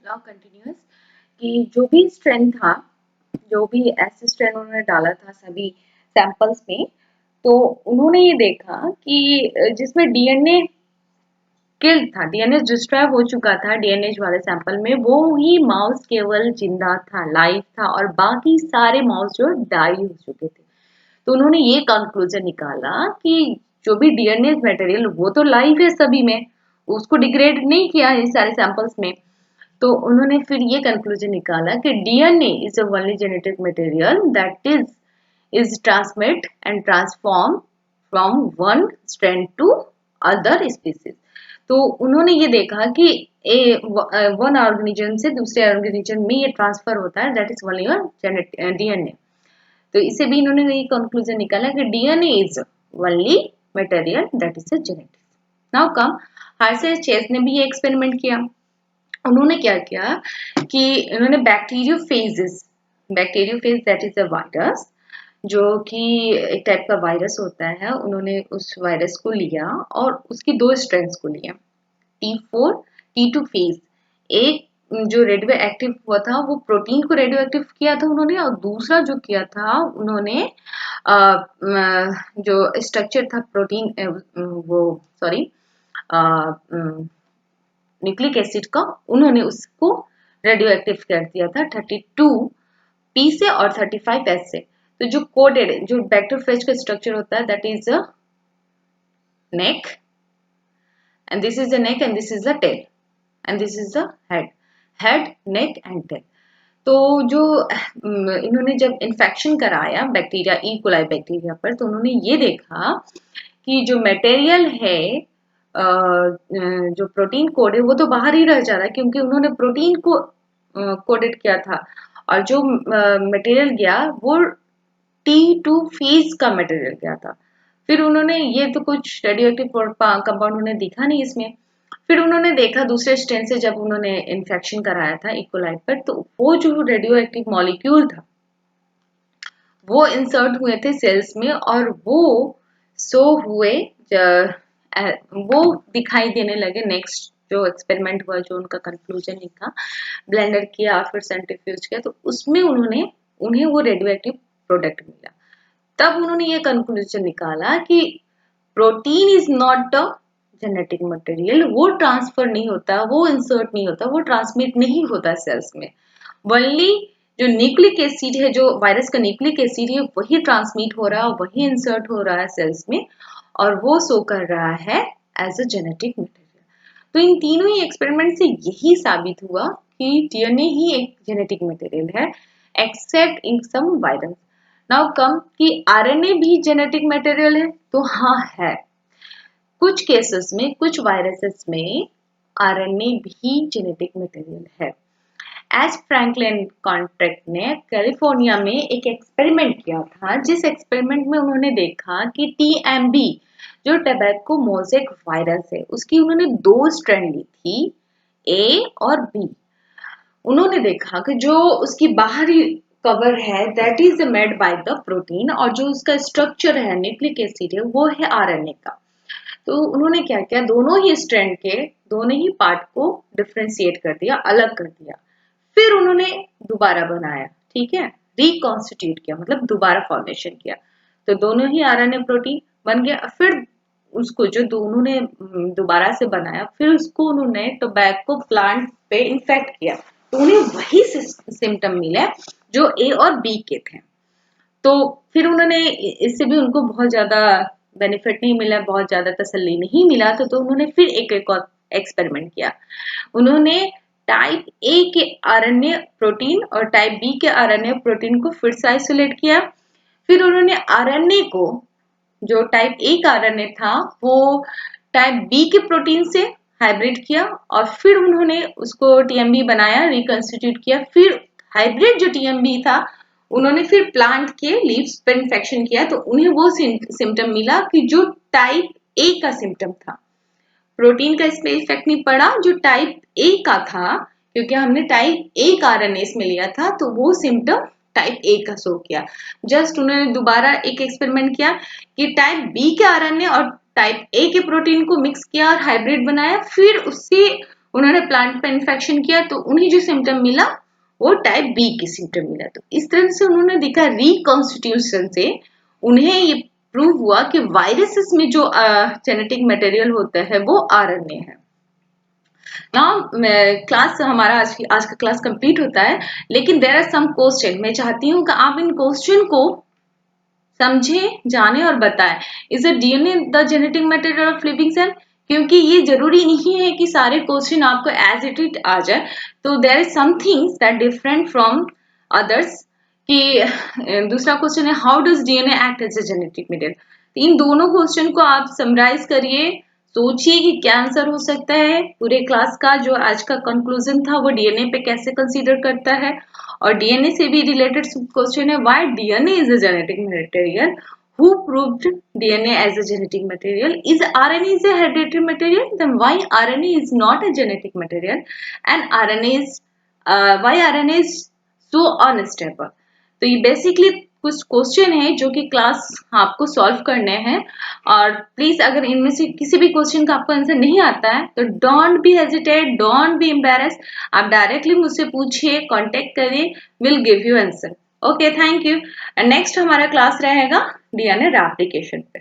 Now continuous कि जो भी स्ट्रेंथ था, जो भी ऐसे स्ट्रेंथ उन्होंने डाला था सभी सैंपल्स में, तो उन्होंने ये देखा कि जिसमें डीएनए किल था, डीएनए डिस्ट्रॉय हो चुका था डीएनए वाले सैंपल में, वो ही माउस केवल जिंदा था, लाइव था, और बाकी सारे माउस जो डाई हो चुके थे। तो उन्होंने ये कंक्लूजन निकाला कि जो भी डीएनए मटेरियल वो तो लाइव है सभी में, उसको डिग्रेड नहीं किया है इस सारे सैंपल्स में। तो उन्होंने फिर ये कंक्लूजन निकाला कि DNA is a only genetic material that is transmit and transform from one strand to other species. तो उन्होंने ये देखा कि वन ऑर्गेनिज्म से दूसरे ऑर्गेनिज्म में ये ट्रांसफर होता है, दैट इज ओनली डीएनए। तो इसे भी इन्होंने ये कंक्लूजन निकाला कि DNA is only material that is a genetics. Now come, Hershey Chase ने भी ये एक्सपेरिमेंट किया। उन्होंने क्या किया कि उन्होंने bacteriophage that is a virus, जो कि एक टाइप का वायरस होता है, उन्होंने उस वायरस को लिया और उसकी दो स्ट्रेंथ्स को लिया, T4 T2 फेज। एक जो रेडियो एक्टिव हुआ था वो प्रोटीन को रेडियो एक्टिव किया था उन्होंने, और दूसरा जो किया था उन्होंने जो स्ट्रक्चर था प्रोटीन वो सॉरी न्यूक्लिक एसिड का, उन्होंने उसको रेडियो एक्टिव कर दिया था 32P से और 35S से। तो जो कोडेड जो बैक्टीरियोफेज का स्ट्रक्चर होता है that is a neck, and this is the neck and this is the tail and this is the head, neck and tail। तो जो इन्होंने जब इन्फेक्शन कराया बैक्टीरिया ई कोलाई बैक्टीरिया पर, तो उन्होंने ये देखा कि जो मटेरियल है जो प्रोटीन कोड है वो तो बाहर ही रह जा रहा है, क्योंकि उन्होंने प्रोटीन को कोडेड किया था, और जो मटेरियल गया वो T2 फेज का मटेरियल गया था। फिर उन्होंने ये तो कुछ रेडियो एक्टिव कंपाउंड उन्हें दिखा नहीं इसमें। फिर उन्होंने देखा दूसरे स्ट्रेन से जब उन्होंने इन्फेक्शन कराया था इकोलाई पर, तो वो जो रेडियो एक्टिव मॉलिक्यूल था वो इंसर्ट हुए थे सेल्स में, और वो सो हुए वो दिखाई देने लगे। नेक्स्ट जो एक्सपेरिमेंट हुआ, जो उनका कंक्लूजन निकला, ब्लेंडर किया फिर सेंट्रीफ्यूज किया, तो उसमें उन्हें वो रेडियो एक्टिव प्रोडक्ट मिला। तब उन्होंने ये कंक्लूजन निकाला कि protein is not a genetic material, वो ट्रांसफर नहीं होता, वो इंसर्ट नहीं होता, वो ट्रांसमिट नहीं होता सेल्स में। ओनली जो न्यूक्लिक एसिड है, जो वायरस का न्यूक्लिक एसिड है, वही ट्रांसमिट हो रहा है, वही इंसर्ट हो रहा है सेल्स में, और वो शो कर रहा है एज अ जेनेटिक मटेरियल। तो इन तीनों ही एक्सपेरिमेंट से यही साबित हुआ कि डीएनए ही एक जेनेटिक मटेरियल है, except in some virus. Now come कि आरएनए भी जेनेटिक मटेरियल है, तो हाँ है। कुछ केसेस में, कुछ वायरसेस में आरएनए भी जेनेटिक मटेरियल है। एज फ्रैंकलिन कॉन्ट्रैक्ट ने कैलिफोर्निया में एक एक्सपेरिमेंट किया था, जिस एक्सपेरिमेंट में उन्होंने देखा कि टीएमबी जो टबैको मोज़ेक वायरस है, उसकी उन्होंने दो स्ट्रैंड ली थी, ए और बी। उन्होंने देखा कि जो उसकी बाहरी कवर है that is made by the protein, और जो उसका स्ट्रक्चर है न्यूक्लिक एसिड है वो है आरएनए का। तो उन्होंने क्या किया, दोनों ही स्ट्रैंड के दोनों ही पार्ट को डिफ्रेंशिएट कर दिया, अलग कर दिया। फिर उन्होंने दोबारा बनाया, ठीक है, रिकॉन्स्टिट्यूट किया, मतलब दोबारा फॉर्मेशन किया। तो दोनों ही आरएनए प्रोटीन बन गया। फिर उसको जो दोनों ने दोबारा से बनाया, फिर उसको उन्होंने टोबैको प्लांट पे इन्फेक्ट किया, तो उन्हें वही सिम्टम मिले जो ए और बी के थे। तो फिर उन्होंने इससे भी उनको बहुत ज्यादा बेनिफिट नहीं मिला, बहुत ज्यादा तसल्ली नहीं मिला, तो उन्होंने फिर एक और एक्सपेरिमेंट किया। उन्होंने टाइप ए के आरएनए प्रोटीन और टाइप बी के आरएनए प्रोटीन को फिर से आइसोलेट किया। फिर उन्होंने आरएनए को, जो टाइप ए का आरएनए था, वो टाइप बी के प्रोटीन से हाइब्रिड किया, और फिर उन्होंने उसको टीएमबी बनाया, रिकंस्टिट्यूट किया। फिर हाइब्रिड जो टीएमबी था, उन्होंने फिर प्लांट के लीव्स पर इन्फेक्शन किया, तो उन्हें वो सिम्टम मिला कि जो टाइप ए का सिम्टम था। प्रोटीन का इस पे इफेक्ट नहीं पड़ा, जो टाइप ए का था, क्योंकि हमने टाइप ए का आरएनए इसमें लिया था, तो वो सिम्टम टाइप ए का शो किया। जस्ट उन्होंने दोबारा एक एक्सपेरिमेंट किया कि टाइप बी के आरएनए और टाइप ए के प्रोटीन को मिक्स किया और हाइब्रिड बनाया, फिर उससे उन्होंने प्लांट पे इन्फेक्शन किया तो उन्हें जो सिम्टम मिला वो टाइप बी की सिम्टम मिला। तो इस तरह से उन्होंने देखा रिकॉन्स्टिट्यूशन से उन्हें ये प्रूव हुआ कि वायरसेस में जो जेनेटिक मटेरियल होता है वो आरएनए है। नाउ क्लास हमारा आज का क्लास कंप्लीट होता है, लेकिन देयर आर सम क्वेश्चन। मैं चाहती हूँ कि आप इन क्वेश्चन को समझे, जाने और बताएं। Is the DNA the genetic material of living cell? क्योंकि ये जरूरी नहीं है कि सारे क्वेश्चन आपको एज इट इज आ जाए, तो there is some things that different from others. कि दूसरा क्वेश्चन है how does DNA act as a genetic material. इन दोनों क्वेश्चन को आप समराइज करिए, सोचिए कि क्या आंसर हो सकता है। पूरे क्लास का जो आज का कंक्लूजन था वो डीएनए पे कैसे कंसीडर करता है, और डीएनए से भी रिलेटेड क्वेश्चन है why DNA is a genetic material, who proved DNA as a genetic material, is RNA is a hereditary material, then why RNA is not a genetic material, and RNA is why RNA is so unstable। तो ये basically कुछ question है जो कि class आपको solve करने हैं। और प्लीज अगर इनमें से किसी भी क्वेश्चन का आपको आंसर नहीं आता है तो don't be hesitate, don't be embarrass, आप डायरेक्टली मुझसे पूछिए, कांटेक्ट करिए, will give you answer. Okay, thank you. And next हमारा क्लास रहेगा डीएनए रेप्लिकेशन पे।